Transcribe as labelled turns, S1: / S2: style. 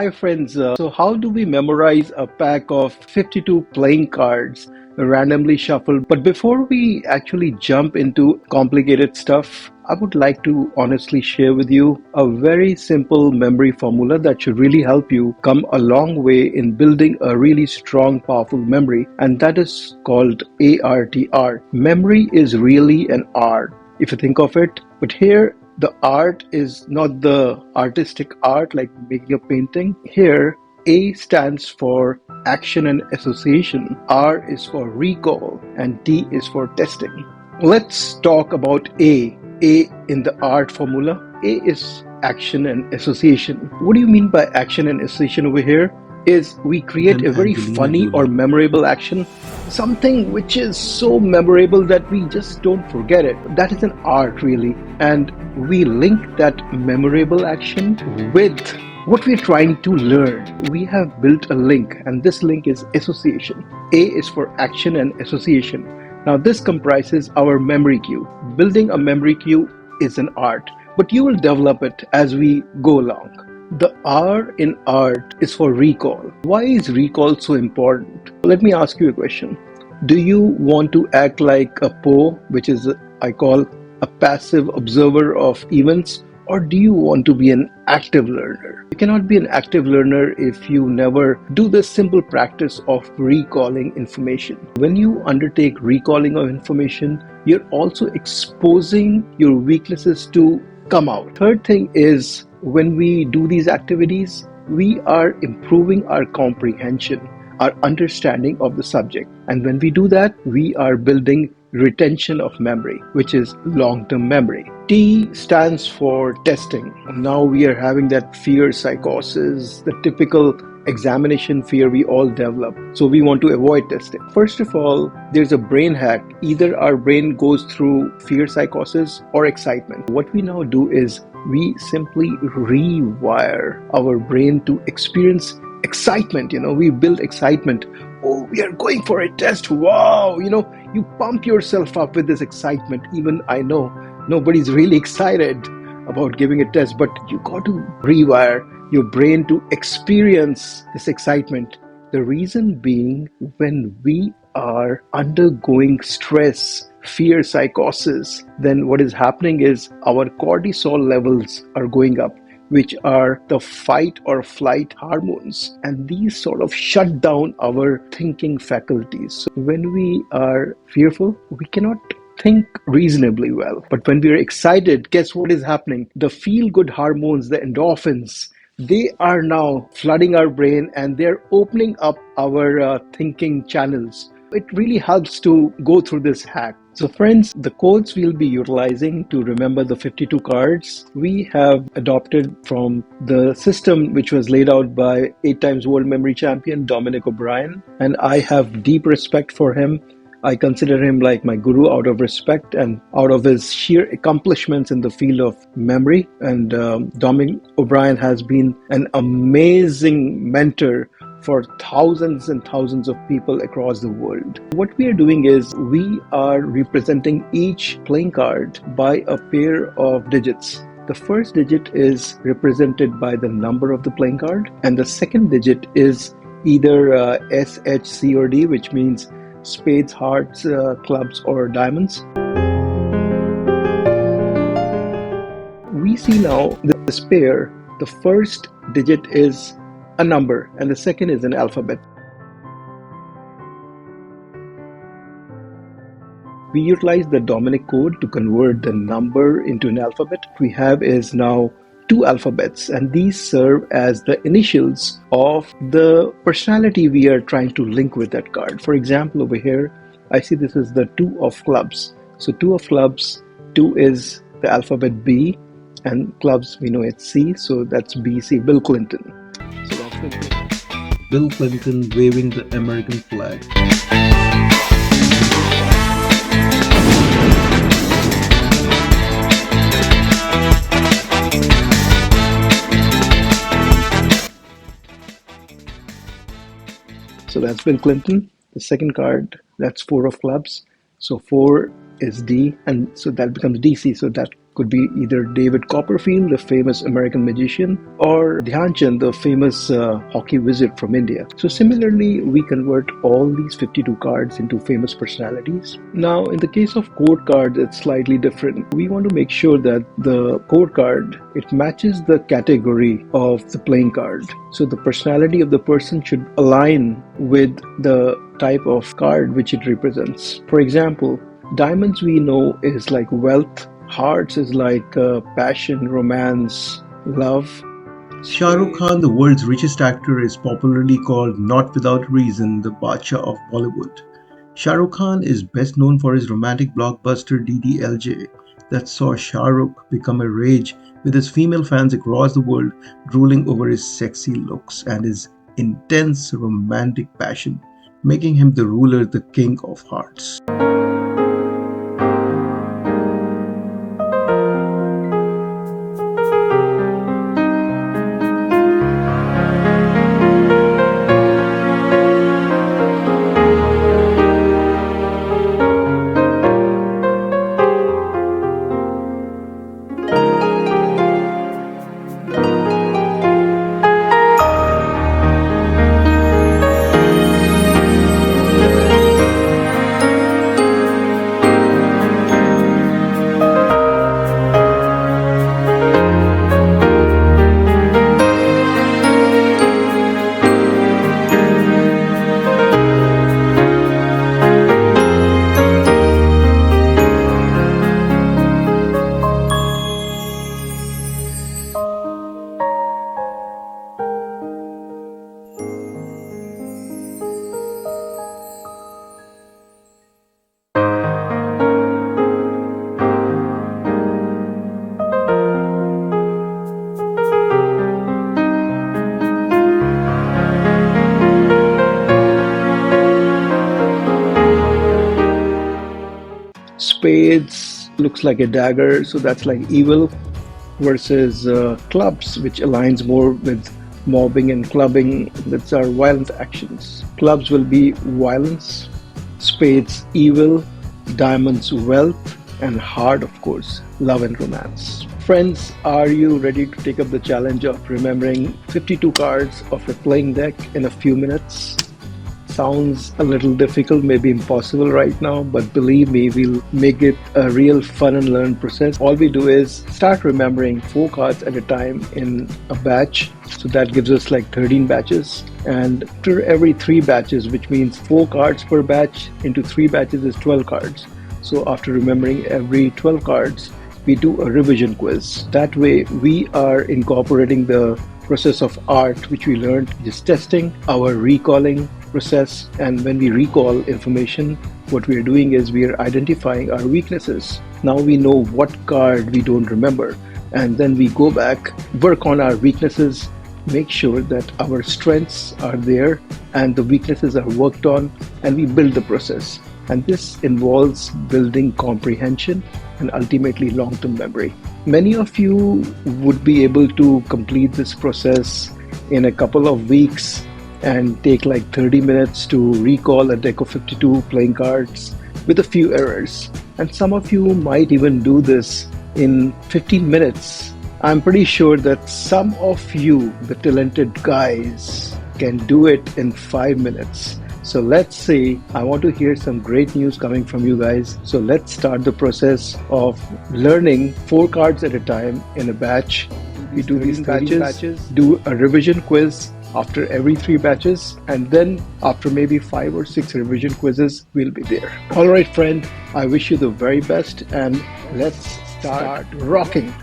S1: Hi friends, so how do we memorize a pack of 52 playing cards randomly shuffled? But before we actually jump into complicated stuff, I would like to honestly share with you a very simple memory formula that should really help you come a long way in building a really strong, powerful memory, and that is called ART. Memory is really an art, if you think of it, but here the art is not the artistic art like making a painting. Here, A stands for action and association, R is for recall, and T is for testing. Let's talk about A. A in the art formula. A is action and association. What do you mean by action and association over here? Is we create a very funny or memorable action, something which is so memorable that we just don't forget it. That is an art really, and we link that memorable action with what we're trying to learn. We have built a link, and this link is association. A is for action and association. Now this comprises our memory cue. Building a memory cue is an art, but you will develop it as we go along. The R in art is for recall. Why is recall so important? Let me ask you a question. Do you want to act like a PO, which is I call a passive observer of events, or do you want to be an active learner? You cannot be an active learner if you never do the simple practice of recalling information. When you undertake recalling of information, you're also exposing your weaknesses to come out. Third thing is, when we do these activities, we are improving our comprehension, our understanding of the subject. And when we do that, we are building retention of memory, which is long-term memory. T stands for testing. Now we are having that fear psychosis, the typical examination fear we all develop. So we want to avoid testing. First of all, there's a brain hack. Either our brain goes through fear psychosis or excitement. What we now do is we simply rewire our brain to experience excitement. We build excitement. Oh, we are going for a test. Wow. You pump yourself up with this excitement. Even I know nobody's really excited about giving a test, but you got to rewire your brain to experience this excitement. The reason being, when we are undergoing stress, fear, psychosis, then what is happening is our cortisol levels are going up, which are the fight or flight hormones. And these sort of shut down our thinking faculties. So when we are fearful, we cannot think reasonably well. But when we are excited, guess what is happening? The feel-good hormones, the endorphins, they are now flooding our brain and they're opening up our thinking channels. It really helps to go through this hack. So friends, the codes we'll be utilizing to remember the 52 cards, we have adopted from the system which was laid out by 8 times world memory champion Dominic O'Brien, and I have deep respect for him. I consider him like my guru out of respect and out of his sheer accomplishments in the field of memory. And Dominic O'Brien has been an amazing mentor for thousands and thousands of people across the world. What we are doing is we are representing each playing card by a pair of digits. The first digit is represented by the number of the playing card, and the second digit is either S, H, C, or D, which means spades, hearts, clubs, or diamonds. We see now this pair, the first digit is a number and the second is an alphabet. We utilize the Dominic code to convert the number into an alphabet. What we have is now 2 alphabets, and these serve as the initials of the personality we are trying to link with that card. For example, over here, I see this is the 2 of clubs. So 2 of clubs, 2 is the alphabet B, and clubs, we know it's C, so that's BC, Bill Clinton. So that's Bill Clinton waving the American flag. So that's Bill Clinton. The second card, that's 4 of clubs. So 4 is D, and so that becomes DC. So that could be either David Copperfield, the famous American magician, or Dhyan Chand, the famous hockey wizard from India. So similarly, we convert all these 52 cards into famous personalities. Now, in the case of code cards, it's slightly different. We want to make sure that the code card, it matches the category of the playing card. So the personality of the person should align with the type of card which it represents. For example, diamonds we know is like wealth, hearts is like passion, romance, love.
S2: Shah Rukh Khan, the world's richest actor, is popularly called not without reason the Badshah of Bollywood. Shah Rukh Khan is best known for his romantic blockbuster DDLJ that saw Shah Rukh become a rage with his female fans across the world drooling over his sexy looks and his intense romantic passion, making him the ruler, the king of hearts.
S1: Spades looks like a dagger, so that's like evil, versus clubs, which aligns more with mobbing and clubbing. That's our violent actions. Clubs will be violence, spades evil, diamonds wealth, and heart, of course, love and romance. Friends, are you ready to take up the challenge of remembering 52 cards of a playing deck in a few minutes? Sounds a little difficult, maybe impossible right now, but believe me, we'll make it a real fun and learn process. All we do is start remembering 4 cards at a time in a batch. So that gives us like 13 batches. And after every 3 batches, which means 4 cards per batch into 3 batches is 12 cards. So after remembering every 12 cards, we do a revision quiz. That way, we are incorporating the process of art which we learned, just testing our recalling process. And when we recall information, what we are doing is we are identifying our weaknesses. Now we know what card we don't remember, and then we go back, work on our weaknesses, make sure that our strengths are there and the weaknesses are worked on, and we build the process. And this involves building comprehension and ultimately long-term memory. Many of you would be able to complete this process in a couple of weeks and take like 30 minutes to recall a deck of 52 playing cards with a few errors. And some of you might even do this in 15 minutes. I'm pretty sure that some of you, the talented guys, can do it in 5 minutes. So let's say I want to hear some great news coming from you guys. So let's start the process of learning 4 cards at a time in a batch. We do these batches, do a revision quiz after every 3 batches, and then after maybe 5 or 6 revision quizzes, we'll be there. All right, friend, I wish you the very best, and let's start rocking.